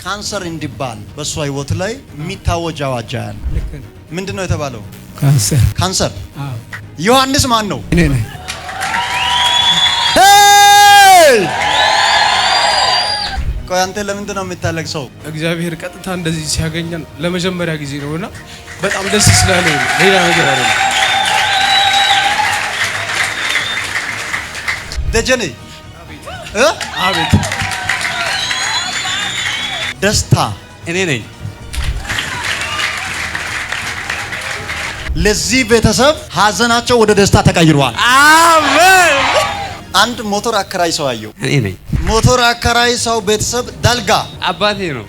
ካንሰር እንዲባል በሷ ህይወት ላይ የሚታወጅ አዋጅ አለ። ምንድነው የተባለው? ካንሰር። አዎ። ዮሐንስ ማን ነው? እኔ ነኝ። ቆይ አንተ ለምንድን ነው የምታለቅሰው? እግዚአብሔር ቀጥታ እንደዚህ ሲያገኘን ለመጀመሪያ ጊዜ ነውና በጣም ደስ ስላለኝ ሌላ ነገር አይደለም። ደጀኔ አቤት ደስታ እኔ ነኝ። ለዚህ ቤተሰብ ሀዘናቸው ወደ ደስታ ተቀይሯል። አሜን። አንድ ሞተር አከራይ ሰው አየው። እኔ ነኝ። ሞተር አከራይ ሰው ቤተሰብ ዳልጋ አባቴ ነው።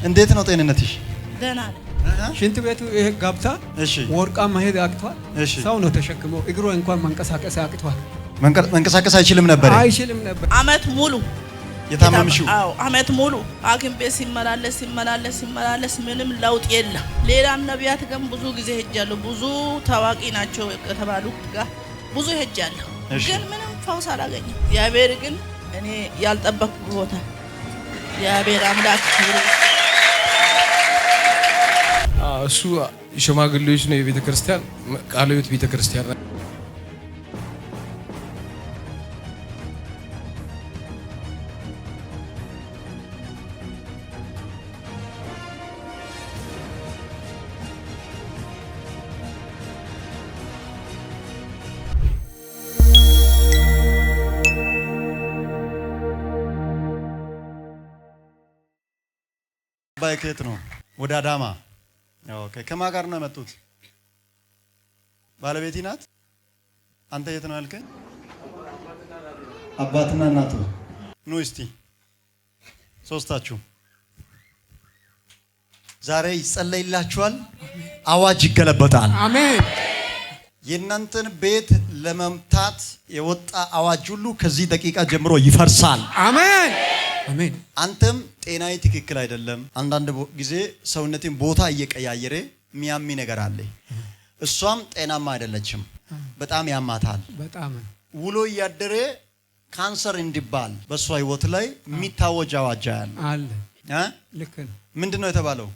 እንዴት ነው ጤንነትሽ? ደህና ነኝ። ሽንት ቤቱ ይሄ ገብታ እሺ፣ ወርቃ መሄድ አቅቷል። እሺ፣ ሰው ነው ተሸክሞ እግሩ እንኳን መንቀሳቀስ አቅቷል። መንቀሳቀስ አይችልም ነበር። አይችልም ነበር። አመት ሙሉ የታመምሽው? አዎ፣ አመት ሙሉ ሐኪም ቤት ሲመላለስ ምንም ለውጥ የለም። ሌላም ነቢያት ግን ብዙ ጊዜ ሄጃለሁ። ብዙ ታዋቂ ናቸው ከተባሉት ጋር ብዙ ሄጃለሁ፣ ግን ምንም ፈውስ አላገኘም። እግዚአብሔር ግን እኔ ያልጠበቅኩ ቦታ እግዚአብሔር አምላክ እሱ ሽማግሌዎች ነው የቤተ ክርስቲያን ቃለ ሕይወት ቤተ ክርስቲያን ባይከት ነው ወደ አዳማ። ኦኬ። ከማን ጋር ነው የመጡት? ባለቤቴ ናት። አንተ የት ነው ያልከኝ? አባትና እናቱ ኑ እስቲ ሶስታችሁ ዛሬ ይጸለይላችኋል። አዋጅ ይገለበጣል። አሜን። የእናንተን ቤት ለመምታት የወጣ አዋጅ ሁሉ ከዚህ ደቂቃ ጀምሮ ይፈርሳል። አሜን። አሜን። አንተም ጤናዬ ትክክል አይደለም፣ አንዳንድ ጊዜ ሰውነቴን ቦታ እየቀያየረ ሚያሚ ነገር አለ። እሷም ጤናማ አይደለችም፣ በጣም ያማታል። በጣም ውሎ እያደረ ካንሰር እንዲባል በሷ ህይወት ላይ የሚታወጅ አዋጅ አለ። ልክ ነው። ምንድነው የተባለው?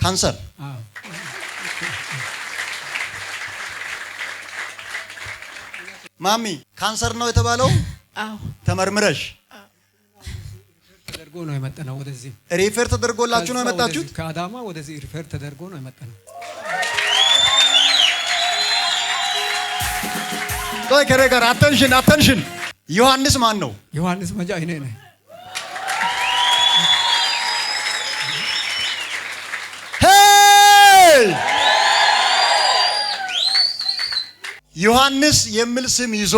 ካንሰር። አዎ። ማሚ ካንሰር ነው የተባለው? አዎ። ተመርምረሽ ተደርጎ ነው የመጣነው ወደዚህ። ሪፈር ተደርጎላችሁ ነው የመጣችሁት? ከአዳማ ወደዚህ ሪፈር ተደርጎ ነው የመጣነው። ቆይ ከሬ ጋር አቴንሽን። ዮሐንስ ማን ነው? ዮሐንስ መጃ እኔ ነኝ። ዮሐንስ የሚል ስም ይዞ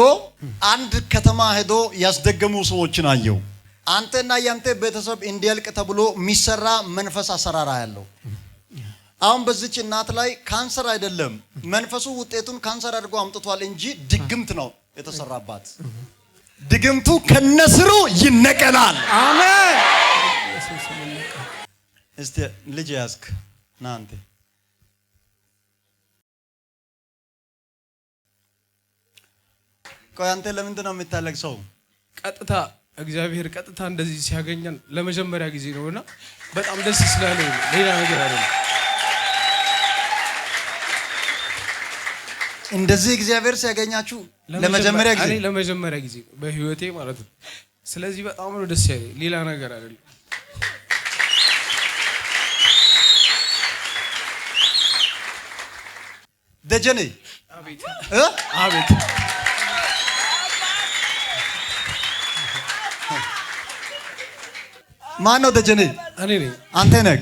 አንድ ከተማ ሄዶ ያስደገሙ ሰዎችን አየው። አንተና ያንተ ቤተሰብ እንዲያልቅ ተብሎ የሚሰራ መንፈስ አሰራራ ያለው። አሁን በዚች እናት ላይ ካንሰር አይደለም፣ መንፈሱ ውጤቱን ካንሰር አድርጎ አምጥቷል እንጂ ድግምት ነው የተሰራባት። ድግምቱ ከነስሩ ይነቀላል። አሜን። እስቲ ልጅ ያዝክ ና አንተ ቆይ አንተ ለምንድን ነው የምታለቅሰው? ቀጥታ እግዚአብሔር ቀጥታ እንደዚህ ሲያገኘን ለመጀመሪያ ጊዜ ነውና በጣም ደስ ስላለኝ ሌላ ነገር አይደለም። እንደዚህ እግዚአብሔር ሲያገኛችሁ ለመጀመሪያ ጊዜ? እኔ ለመጀመሪያ ጊዜ በህይወቴ ማለት ነው። ስለዚህ በጣም ነው ደስ ያለኝ፣ ሌላ ነገር አይደለም። ደጀኔ አቤት አቤት ማን ነው ደጀኔ? እኔ ነኝ። አንተ ነህ?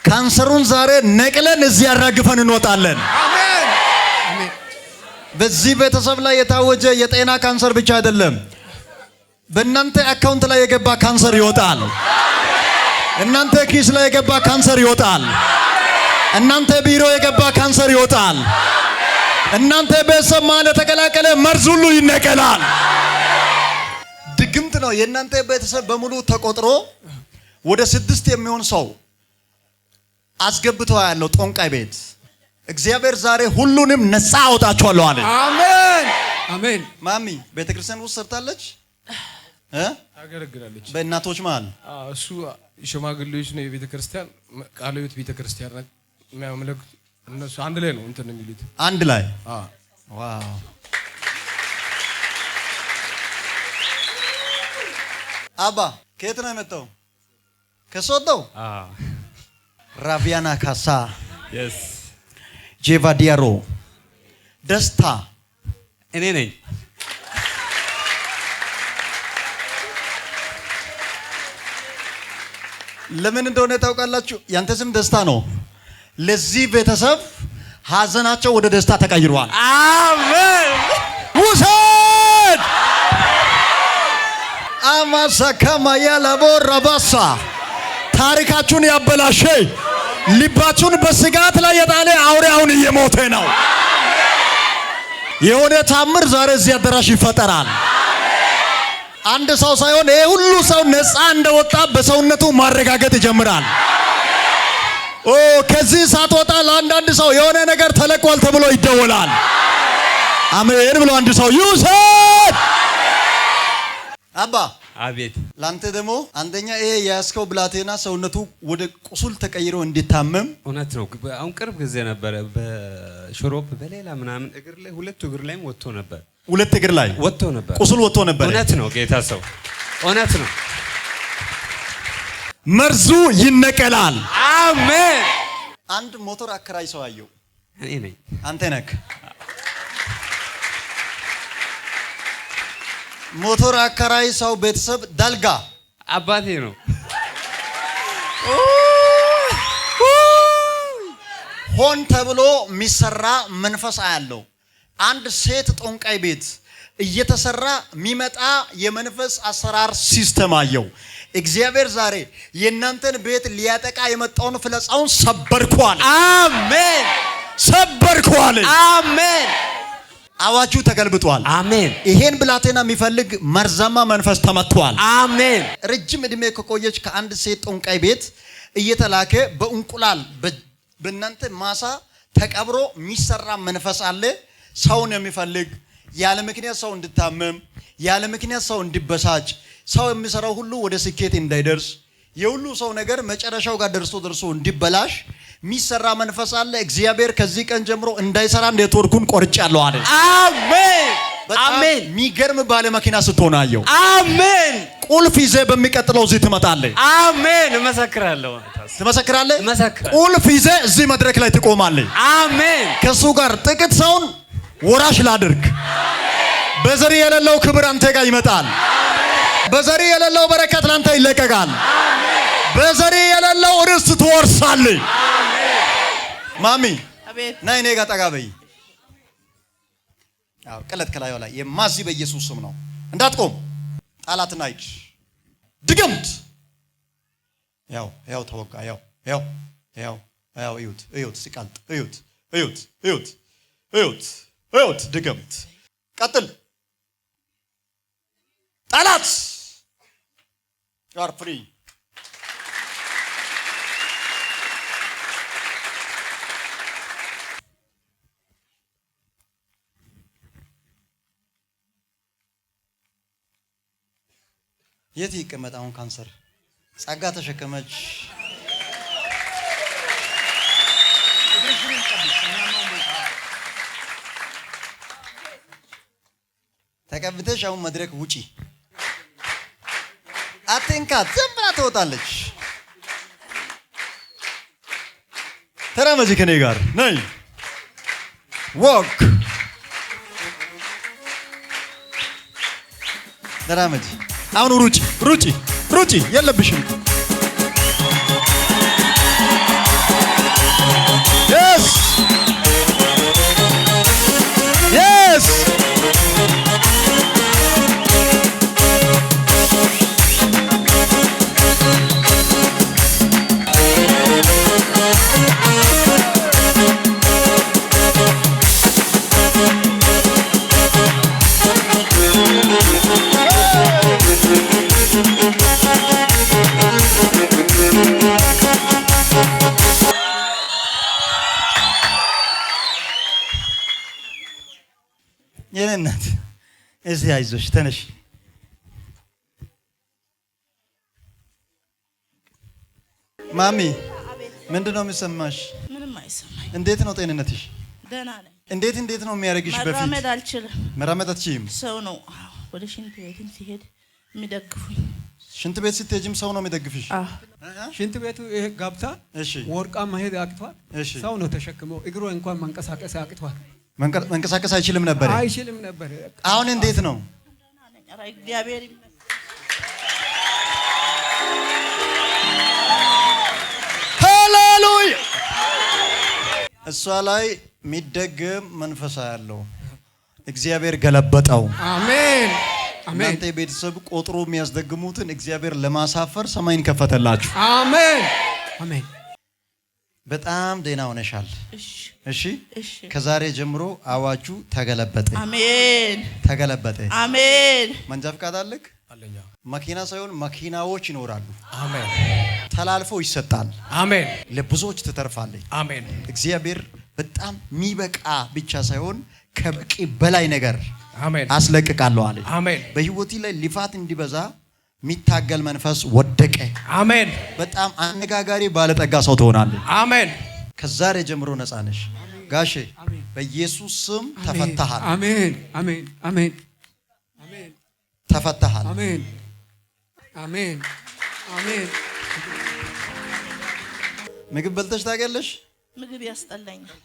ካንሰሩን ዛሬ ነቅለን እዚህ ያራግፈን እንወጣለን። አሜን። በዚህ ቤተሰብ ላይ የታወጀ የጤና ካንሰር ብቻ አይደለም። በእናንተ አካውንት ላይ የገባ ካንሰር ይወጣል። እናንተ ኪስ ላይ የገባ ካንሰር ይወጣል። እናንተ ቢሮ የገባ ካንሰር ይወጣል። እናንተ ቤተሰብ ማለት የተቀላቀለ መርዝ ሁሉ ይነቀላል። ድግምት ነው። የእናንተ ቤተሰብ በሙሉ ተቆጥሮ ወደ 6 የሚሆን ሰው አስገብተው ያለው ጦንቃይ ቤት እግዚአብሔር ዛሬ ሁሉንም ነፃ አውጣቸዋለሁ አለ። አሜን አሜን። ማሚ ቤተክርስቲያን ውስጥ ሰርታለች ታገለግላለች። በእናቶች መሃል እሱ ሽማግሌዎች ነው የቤተክርስቲያን ቃለ ሕይወት ቤተክርስቲያን የሚያመለክቱ እነሱ አንድ ላይ ነው እንትን የሚሉት አንድ ላይ። ዋው አባ ከየት ነው የመጣው? ከሶዶ ራቪያና ካሳ የስ ጄቫ ዲያሮ ደስታ እኔ ነኝ። ለምን እንደሆነ ታውቃላችሁ? ያንተ ስም ደስታ ነው። ለዚህ ቤተሰብ ሀዘናቸው ወደ ደስታ ተቀይሯል። አሜን። ውሰድ አማሳካማ ያላቦ ረባሳ ታሪካችሁን ያበላሸ ልባችሁን በስጋት ላይ የጣለ አውሬ አሁን እየሞተ ነው። የሆነ ታምር ዛሬ እዚህ አዳራሽ ይፈጠራል። አንድ ሰው ሳይሆን ይሄ ሁሉ ሰው ነፃ እንደወጣ በሰውነቱ ማረጋገጥ ይጀምራል። ከዚህ ሳትወጣ ለአንዳንድ ሰው የሆነ ነገር ተለቋል ተብሎ ይደወላል። አሜን ብሎ አንድ ሰው ይውሰድ። አባ አቤት። ላንተ ደግሞ አንደኛ ይሄ የያዝከው ብላቴና ሰውነቱ ወደ ቁስል ተቀይሮ እንዲታመም እውነት ነው። አሁን ቅርብ ጊዜ ነበረ በሽሮፕ በሌላ ምናምን እግር ላይ ሁለት እግር ላይም ወጥቶ ነበር። ሁለት እግር ላይ ወጥቶ ነበር። ቁስል ወጥቶ ነበር። እውነት ነው ጌታ ሰው እውነት ነው። መርዙ ይነቀላል። አሜን። አንድ ሞተር አከራይ ሰው አየው። እኔ ነኝ። አንተ ነህ። ሞተር አከራይ ሰው ቤተሰብ ዳልጋ አባቴ ነው። ሆን ተብሎ የሚሰራ መንፈስ ያለው አንድ ሴት ጦንቃይ ቤት እየተሰራ የሚመጣ የመንፈስ አሰራር ሲስተም አየው። እግዚአብሔር ዛሬ የእናንተን ቤት ሊያጠቃ የመጣውን ፍለጻውን ሰበርኳል። አሜን። ሰበርኳል። አሜን። አዋጁ ተገልብጧል። አሜን። ይሄን ብላቴና የሚፈልግ መርዛማ መንፈስ ተመቷል። አሜን። ረጅም እድሜ ከቆየች ከአንድ ሴት ጦንቃይ ቤት እየተላከ በእንቁላል በእናንተ ማሳ ተቀብሮ የሚሰራ መንፈስ አለ። ሰውን የሚፈልግ ያለ ምክንያት ሰው እንድታመም ያለ ምክንያት ሰው እንዲበሳጭ ሰው የሚሰራው ሁሉ ወደ ስኬት እንዳይደርስ የሁሉ ሰው ነገር መጨረሻው ጋር ደርሶ እንዲበላሽ የሚሰራ መንፈስ አለ። እግዚአብሔር ከዚህ ቀን ጀምሮ እንዳይሰራ ኔትወርኩን ቆርጫለሁ አለ። አሜን። አሜን። የሚገርም ባለ መኪና ስትሆን አየው። አሜን። ቁልፍ ይዘህ በሚቀጥለው እዚህ ትመጣለህ። አሜን። እመሰክራለሁ። ትመሰክራለህ። እመሰክራለሁ። ቁልፍ ይዘህ እዚህ መድረክ ላይ ትቆማለህ። አሜን። ከሱ ጋር ጥቂት ሰውን ወራሽ ላድርግ። በዘሪ የሌለው ክብር አንተ ጋር ይመጣል። በዘሪ የሌለው በረከት ላንተ ይለቀቃል። በዘሪ የሌለው ርስት ትወርሳለህ። ማሚ ነይ እኔ ጋር ጠጋ በይ። ቅለት ከላዩ ላይ የማዚ በኢየሱስ ስም ነው። እንዳትቆም ጣላትና ሂድ። ድግምት ያው ተወጋ። ያው እዩት ሲቀልጥ እዩት ድግምት ቀጥል። ጠላት ጋር ፍሪ የት ይቀመጥ? አሁን ካንሰር ጸጋ ተሸከመች። ተቀብተሽ አሁን መድረክ ውጪ። አትንካት፣ ዝም ብላ ትወጣለች። ተራመጂ ከኔ ጋር ነይ። ወክ ተራመጂ። አሁን ሩጪ የለብሽም። yes እዚህ አይዞሽ ተነሽ። ማሚ ምንድን ነው የሚሰማሽ? ምንም አይሰማኝ። እንዴት ነው ጤንነትሽ? ደህና ነኝ። እንዴት ነው የሚያደርግሽ? በፊት መራመድ አልችልም። መራመድ አትችይም? ሰው ነው ወደ ሽንት ቤትም ሲሄድ የሚደግፉኝ። ሽንት ቤት ስትሄጂም ሰው ነው የሚደግፍሽ? ሽንት ቤቱ ይሄ ገብታ እሺ፣ ወርቃ መሄድ አቅቷል። እሺ፣ ሰው ነው ተሸክመው እግሩ እንኳን መንቀሳቀስ አቅቷል። መንቀሳቀስ አይችልም ነበር? አይችልም ነበር። አሁን እንዴት ነው? ኧረ እግዚአብሔር ይመስገን። ሃሌሉያ! እሷ ላይ የሚደገም መንፈሳ ያለው እግዚአብሔር ገለበጠው። አሜን አሜን። እናንተ ቤተሰብ ቆጥሮ የሚያስደግሙትን እግዚአብሔር ለማሳፈር ሰማይን ከፈተላችሁ። አሜን አሜን። በጣም ደህና ሆነሻል። እሺ፣ እሺ። ከዛሬ ጀምሮ አዋጁ ተገለበጠ። አሜን ተገለበጠ። አሜን። መንጃ ፈቃድ አለክ? አለኛ። መኪና ሳይሆን መኪናዎች ይኖራሉ። አሜን። ተላልፎ ይሰጣል። አሜን። ለብዙዎች ትተርፋለች። አሜን። እግዚአብሔር በጣም የሚበቃ ብቻ ሳይሆን ከበቂ በላይ ነገር አሜን አስለቅቃለሁ አለ። አሜን። በህይወቴ ላይ ልፋት እንዲበዛ የሚታገል መንፈስ ወደቀ። አሜን። በጣም አነጋጋሪ ባለጠጋ ሰው ትሆናለህ። አሜን። ከዛሬ ጀምሮ ነፃ ነሽ ጋሼ። በኢየሱስ ስም ተፈታሃል። አሜን አሜን አሜን አሜን። ተፈታሃል። አሜን አሜን አሜን። ምግብ በልተሽ ታውቂያለሽ? ምግብ ያስጠላኛል።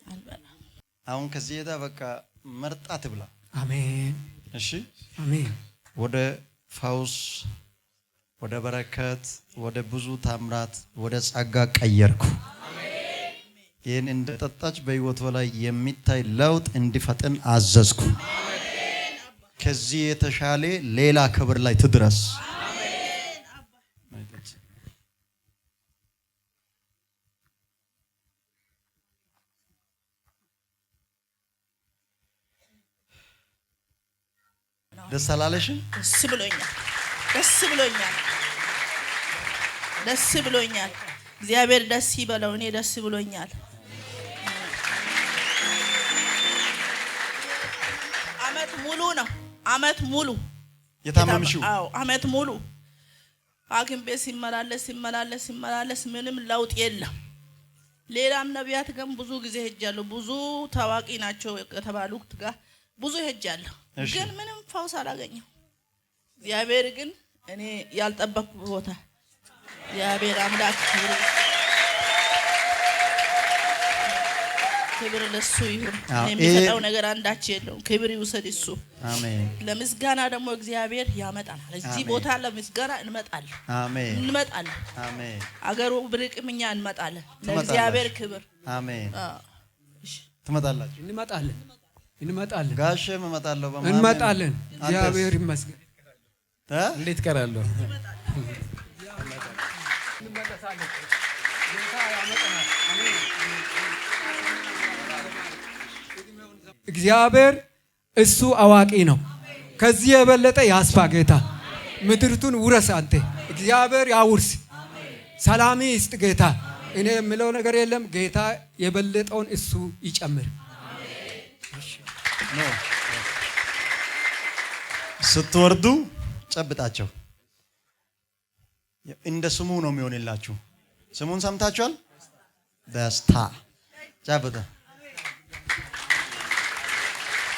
አልበላም። አሁን ከዚህ ሄዳ በቃ መርጣ ትብላ። አሜን እሺ፣ አሜን። ወደ ፈውስ፣ ወደ በረከት፣ ወደ ብዙ ታምራት፣ ወደ ጸጋ ቀየርኩ። ይህን እንደጠጣች በህይወቷ ላይ የሚታይ ለውጥ እንዲፈጥን አዘዝኩ። ከዚህ የተሻለ ሌላ ክብር ላይ ትድረስ። ደስ አላለሽም? ደስ ብሎኛል። ደስ ብሎኛል። ደስ ብሎኛል። እግዚአብሔር ደስ ይበለው። እኔ ደስ ብሎኛል። አመት ሙሉ ነው። አመት ሙሉ የታመምሽው? አዎ፣ አመት ሙሉ ሐኪም ቤት ሲመላለስ ምንም ለውጥ የለም። ሌላም ነቢያት ግን ብዙ ጊዜ ሄጃለሁ። ብዙ ታዋቂ ናቸው ከተባሉት ጋር ብዙ ሄጃለሁ። ግን ምንም ፈውስ አላገኘው። እግዚአብሔር ግን እኔ ያልጠበቅኩ ቦታ እግዚአብሔር አምላክ ክብር ለሱ ይሁን። የሚሰጠው ነገር አንዳች የለውም። ክብር ይውሰድ እሱ። አሜን። ለምስጋና ደግሞ እግዚአብሔር ያመጣናል። እዚህ ቦታ ለምስጋና እንመጣለን። አሜን። እንመጣለን። አሜን። አገሩ ብርቅም እኛ እንመጣለን። ለእግዚአብሔር ክብር። አሜን። ትመጣላችሁ? እንመጣለን እንመጣለን። ጋሼም እመጣለሁ። በማመን እንመጣለን። እግዚአብሔር ይመስገን። እንዴት ቀራለሁ? እግዚአብሔር እሱ አዋቂ ነው። ከዚህ የበለጠ ያስፋ ጌታ። ምድርቱን ውረስ አንተ። እግዚአብሔር ያውርስ። ሰላም ይስጥ ጌታ። እኔ የምለው ነገር የለም። ጌታ የበለጠውን እሱ ይጨምር። ስትወርዱ ጨብጣቸው። እንደ ስሙ ነው የሚሆንላችሁ። ስሙን ሰምታችኋል? ደስታ ጨብጣ